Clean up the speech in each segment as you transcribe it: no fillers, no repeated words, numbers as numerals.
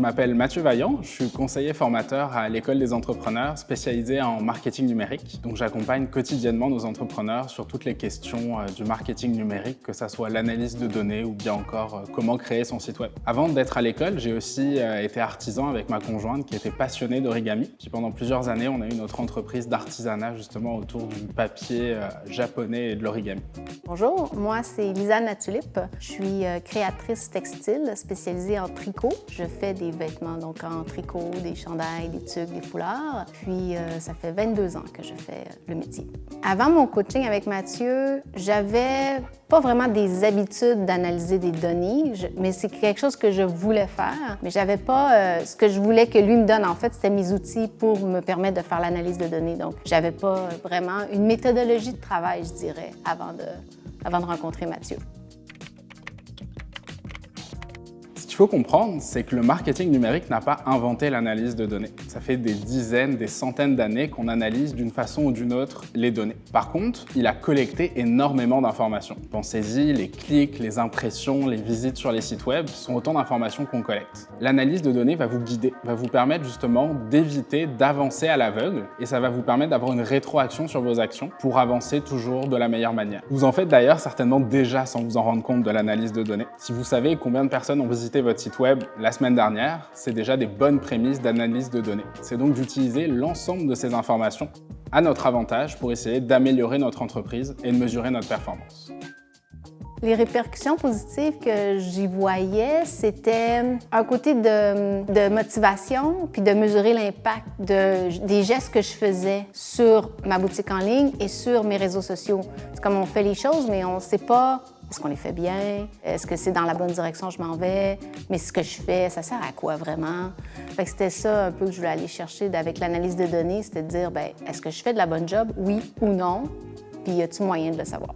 m'appelle Mathieu Vaillant, je suis conseiller formateur à l'École des entrepreneurs spécialisée en marketing numérique. Donc j'accompagne quotidiennement nos entrepreneurs sur toutes les questions du marketing numérique, que ce soit l'analyse de données ou bien encore comment créer son site web. Avant d'être à l'école, j'ai aussi été artisan avec ma conjointe qui était passionnée d'origami. Puis pendant plusieurs années, on a eu notre entreprise d'artisanat justement autour du papier japonais et de l'origami. Bonjour, moi c'est Lisanne Latulippe. Je suis créatrice textile spécialisée en tricot. Je fais des vêtements donc en tricot, des chandails, des tuques, des foulards. Puis ça fait 22 ans que je fais le métier. Avant mon coaching avec Mathieu, j'avais pas vraiment des habitudes d'analyser des données, mais c'est quelque chose que je voulais faire. Mais j'avais pas ce que je voulais que lui me donne. En fait, c'était mes outils pour me permettre de faire l'analyse de données. Donc, j'avais pas vraiment une méthodologie de travail, je dirais, avant de rencontrer Mathieu. Ce qu'il faut comprendre, c'est que le marketing numérique n'a pas inventé l'analyse de données. Ça fait des dizaines, des centaines d'années qu'on analyse d'une façon ou d'une autre les données. Par contre, il a collecté énormément d'informations. Pensez-y, les clics, les impressions, les visites sur les sites web sont autant d'informations qu'on collecte. L'analyse de données va vous guider, va vous permettre justement d'éviter d'avancer à l'aveugle et ça va vous permettre d'avoir une rétroaction sur vos actions pour avancer toujours de la meilleure manière. Vous en faites d'ailleurs certainement déjà sans vous en rendre compte de l'analyse de données. Si vous savez combien de personnes ont visité votre site web la semaine dernière, c'est déjà des bonnes prémices d'analyse de données. C'est donc d'utiliser l'ensemble de ces informations à notre avantage pour essayer d'améliorer notre entreprise et de mesurer notre performance. Les répercussions positives que j'y voyais, c'était un côté de motivation, puis de mesurer l'impact des gestes que je faisais sur ma boutique en ligne et sur mes réseaux sociaux. C'est comme on fait les choses, mais on ne sait pas est-ce qu'on les fait bien, est-ce que c'est dans la bonne direction je m'en vais, mais ce que je fais, ça sert à quoi vraiment? Fait que c'était ça un peu que je voulais aller chercher avec l'analyse de données, c'était de dire, bien, est-ce que je fais de la bonne job, oui ou non, puis y a-t-il moyen de le savoir?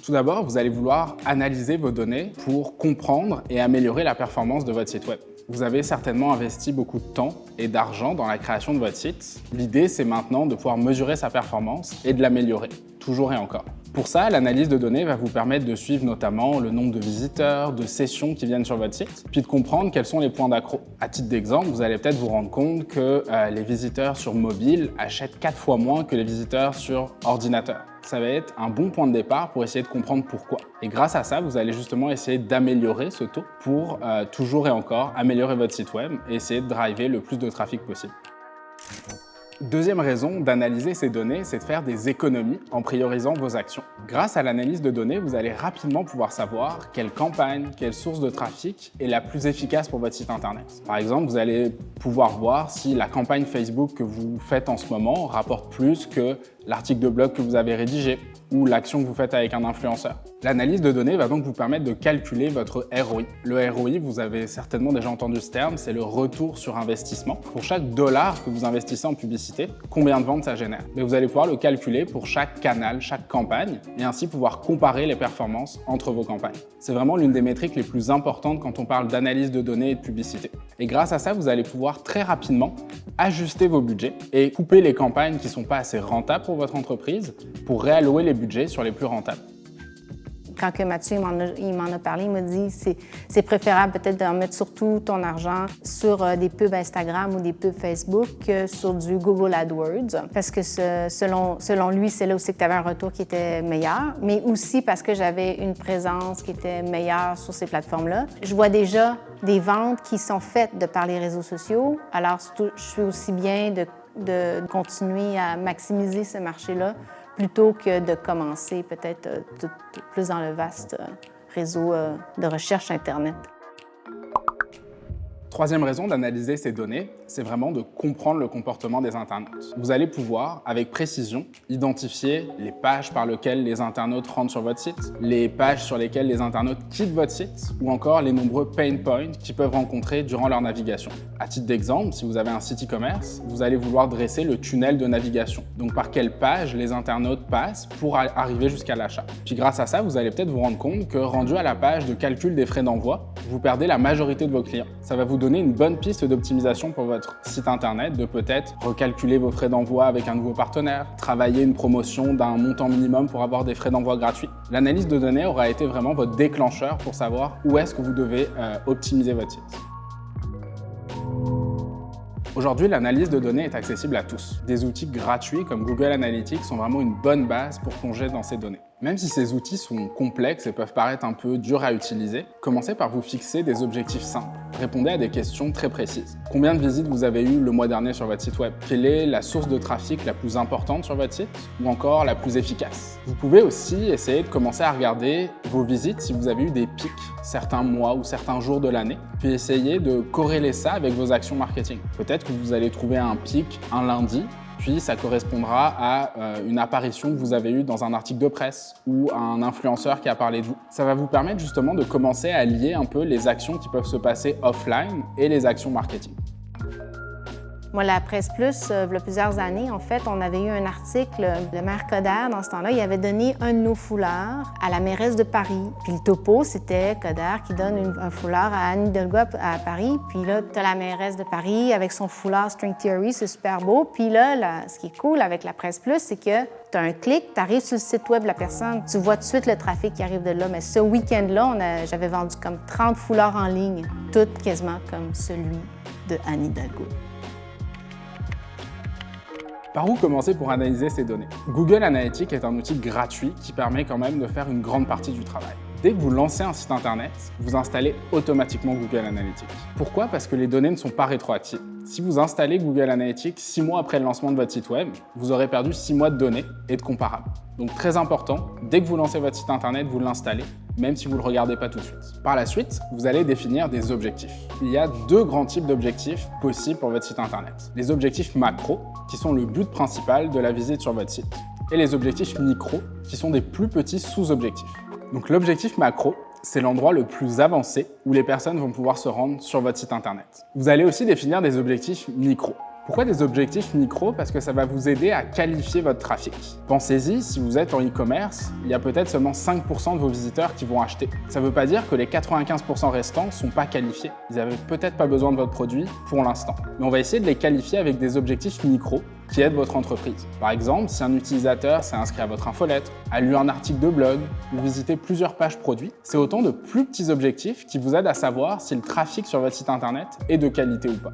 Tout d'abord, vous allez vouloir analyser vos données pour comprendre et améliorer la performance de votre site web. Vous avez certainement investi beaucoup de temps et d'argent dans la création de votre site. L'idée, c'est maintenant de pouvoir mesurer sa performance et de l'améliorer, toujours et encore. Pour ça, l'analyse de données va vous permettre de suivre notamment le nombre de visiteurs, de sessions qui viennent sur votre site, puis de comprendre quels sont les points d'accro. À titre d'exemple, vous allez peut-être vous rendre compte que les visiteurs sur mobile achètent 4 fois moins que les visiteurs sur ordinateur. Ça va être un bon point de départ pour essayer de comprendre pourquoi. Et grâce à ça, vous allez justement essayer d'améliorer ce taux pour toujours et encore améliorer votre site web et essayer de driver le plus de trafic possible. Deuxième raison d'analyser ces données, c'est de faire des économies en priorisant vos actions. Grâce à l'analyse de données, vous allez rapidement pouvoir savoir quelle campagne, quelle source de trafic est la plus efficace pour votre site internet. Par exemple, vous allez pouvoir voir si la campagne Facebook que vous faites en ce moment rapporte plus que l'article de blog que vous avez rédigé ou l'action que vous faites avec un influenceur. L'analyse de données va donc vous permettre de calculer votre ROI. Le ROI, vous avez certainement déjà entendu ce terme, c'est le retour sur investissement. Pour chaque dollar que vous investissez en publicité, combien de ventes ça génère? Mais vous allez pouvoir le calculer pour chaque canal, chaque campagne, et ainsi pouvoir comparer les performances entre vos campagnes. C'est vraiment l'une des métriques les plus importantes quand on parle d'analyse de données et de publicité. Et grâce à ça, vous allez pouvoir très rapidement ajuster vos budgets et couper les campagnes qui ne sont pas assez rentables pour votre entreprise pour réallouer les budgets sur les plus rentables. Quand que Mathieu il m'en a parlé, il m'a dit c'est préférable peut-être d'en mettre surtout ton argent sur des pubs Instagram ou des pubs Facebook que sur du Google AdWords. Parce que selon lui, c'est là aussi que tu avais un retour qui était meilleur, mais aussi parce que j'avais une présence qui était meilleure sur ces plateformes-là. Je vois déjà des ventes qui sont faites de par les réseaux sociaux, alors je suis aussi bien de continuer à maximiser ce marché-là plutôt que de commencer peut-être plus dans le vaste réseau de recherche Internet. Troisième raison d'analyser ces données, c'est vraiment de comprendre le comportement des internautes. Vous allez pouvoir, avec précision, identifier les pages par lesquelles les internautes rentrent sur votre site, les pages sur lesquelles les internautes quittent votre site, ou encore les nombreux pain points qu'ils peuvent rencontrer durant leur navigation. À titre d'exemple, si vous avez un site e-commerce, vous allez vouloir dresser le tunnel de navigation. Donc par quelle page les internautes passent pour arriver jusqu'à l'achat. Puis grâce à ça, vous allez peut-être vous rendre compte que rendu à la page de calcul des frais d'envoi, vous perdez la majorité de vos clients. Ça va vous vous donner une bonne piste d'optimisation pour votre site internet, de peut-être recalculer vos frais d'envoi avec un nouveau partenaire, travailler une promotion d'un montant minimum pour avoir des frais d'envoi gratuits. L'analyse de données aura été vraiment votre déclencheur pour savoir où est-ce que vous devez optimiser votre site. Aujourd'hui, l'analyse de données est accessible à tous. Des outils gratuits comme Google Analytics sont vraiment une bonne base pour plonger dans ces données. Même si ces outils sont complexes et peuvent paraître un peu durs à utiliser, commencez par vous fixer des objectifs simples. Répondez à des questions très précises. Combien de visites vous avez eues le mois dernier sur votre site web? Quelle est la source de trafic la plus importante sur votre site? Ou encore la plus efficace? Vous pouvez aussi essayer de commencer à regarder vos visites si vous avez eu des pics certains mois ou certains jours de l'année, puis essayer de corréler ça avec vos actions marketing. Peut-être que vous allez trouver un pic un lundi, puis ça correspondra à une apparition que vous avez eue dans un article de presse ou un influenceur qui a parlé de vous. Ça va vous permettre justement de commencer à lier un peu les actions qui peuvent se passer offline et les actions marketing. Moi, la Presse Plus, il y a plusieurs années, en fait, on avait eu un article, le maire Coderre, dans ce temps-là, il avait donné un de nos foulards à la mairesse de Paris. Puis le topo, c'était Coderre qui donne un foulard à Anne Hidalgo à Paris. Puis là, tu as la mairesse de Paris avec son foulard String Theory, c'est super beau. Puis là, ce qui est cool avec la Presse Plus, c'est que tu as un clic, tu arrives sur le site web de la personne, tu vois tout de suite le trafic qui arrive de là. Mais ce week-end-là, j'avais vendu comme 30 foulards en ligne, tous quasiment comme celui de Anne Hidalgo. Par où commencer pour analyser ces données? Google Analytics est un outil gratuit qui permet quand même de faire une grande partie du travail. Dès que vous lancez un site internet, vous installez automatiquement Google Analytics. Pourquoi? Parce que les données ne sont pas rétroactives. Si vous installez Google Analytics 6 mois après le lancement de votre site web, vous aurez perdu 6 mois de données et de comparables. Donc très important, dès que vous lancez votre site internet, vous l'installez, même si vous ne le regardez pas tout de suite. Par la suite, vous allez définir des objectifs. Il y a deux grands types d'objectifs possibles pour votre site internet. Les objectifs macro, qui sont le but principal de la visite sur votre site, et les objectifs micro, qui sont des plus petits sous-objectifs. Donc l'objectif macro, c'est l'endroit le plus avancé où les personnes vont pouvoir se rendre sur votre site internet. Vous allez aussi définir des objectifs micro. Pourquoi des objectifs micro? Parce que ça va vous aider à qualifier votre trafic. Pensez-y, si vous êtes en e-commerce, il y a peut-être seulement 5% de vos visiteurs qui vont acheter. Ça ne veut pas dire que les 95% restants ne sont pas qualifiés. Ils n'avaient peut-être pas besoin de votre produit pour l'instant. Mais on va essayer de les qualifier avec des objectifs micro qui aident votre entreprise. Par exemple, si un utilisateur s'est inscrit à votre infolettre, a lu un article de blog ou visité plusieurs pages produits, c'est autant de plus petits objectifs qui vous aident à savoir si le trafic sur votre site internet est de qualité ou pas.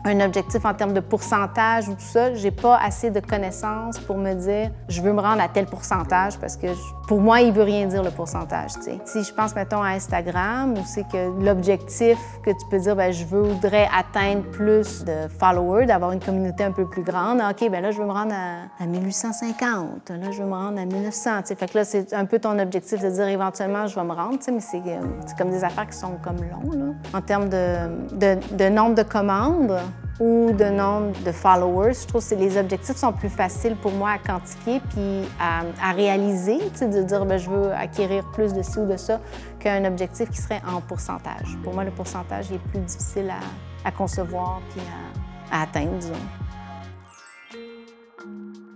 Un objectif en termes de pourcentage ou tout ça, j'ai pas assez de connaissances pour me dire je veux me rendre à tel pourcentage parce que pour moi, il veut rien dire le pourcentage. T'sais. Si je pense, mettons, à Instagram, où c'est que l'objectif que tu peux dire, je voudrais atteindre plus de followers, d'avoir une communauté un peu plus grande. OK, là, je veux me rendre à 1850. Là, je veux me rendre à 1900. T'sais. Fait que là, c'est un peu ton objectif de dire éventuellement, je vais me rendre, mais c'est comme des affaires qui sont comme longs. Là. En termes de nombre de commandes, ou de nombre de followers. Je trouve que les objectifs sont plus faciles pour moi à quantifier puis à réaliser, de dire je veux acquérir plus de ci ou de ça, qu'un objectif qui serait en pourcentage. Pour moi, le pourcentage est plus difficile à concevoir puis à atteindre, disons.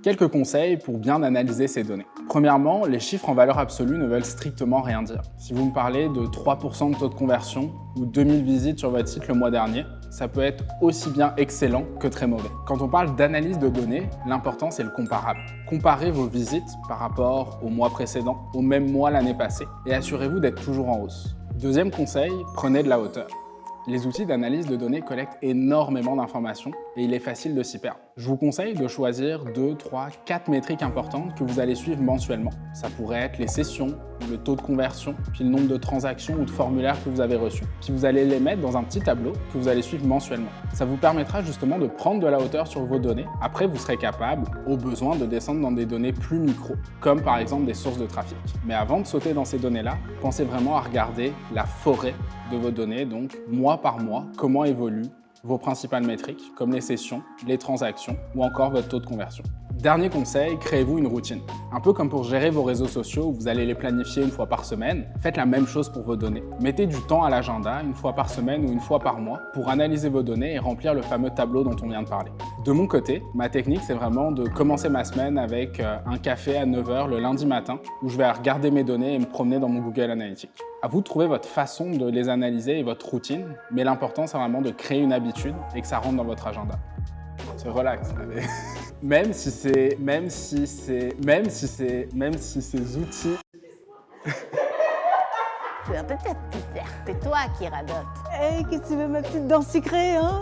Quelques conseils pour bien analyser ces données. Premièrement, les chiffres en valeur absolue ne veulent strictement rien dire. Si vous me parlez de 3% de taux de conversion ou 2000 visites sur votre site le mois dernier, ça peut être aussi bien excellent que très mauvais. Quand on parle d'analyse de données, l'important c'est le comparable. Comparez vos visites par rapport au mois précédent, au même mois l'année passée, et assurez-vous d'être toujours en hausse. Deuxième conseil, prenez de la hauteur. Les outils d'analyse de données collectent énormément d'informations et il est facile de s'y perdre. Je vous conseille de choisir 2, 3, 4 métriques importantes que vous allez suivre mensuellement. Ça pourrait être les sessions, le taux de conversion, puis le nombre de transactions ou de formulaires que vous avez reçus. Puis vous allez les mettre dans un petit tableau que vous allez suivre mensuellement. Ça vous permettra justement de prendre de la hauteur sur vos données. Après, vous serez capable, au besoin, de descendre dans des données plus micro, comme par exemple des sources de trafic. Mais avant de sauter dans ces données-là, pensez vraiment à regarder la forêt de vos données, donc mois par mois, comment évoluent vos principales métriques, comme les sessions, les transactions ou encore votre taux de conversion. Dernier conseil, créez-vous une routine. Un peu comme pour gérer vos réseaux sociaux où vous allez les planifier une fois par semaine, faites la même chose pour vos données. Mettez du temps à l'agenda, une fois par semaine ou une fois par mois, pour analyser vos données et remplir le fameux tableau dont on vient de parler. De mon côté, ma technique, c'est vraiment de commencer ma semaine avec un café à 9 h le lundi matin, où je vais regarder mes données et me promener dans mon Google Analytics. À vous de trouver votre façon de les analyser et votre routine, mais l'important, c'est vraiment de créer une habitude et que ça rentre dans votre agenda. C'est relax. Allez. Même si ces outils... Tu vas peut-être te faire. C'est toi qui radote. Hey, qu'est-ce que tu veux, ma petite danse sucrée, hein?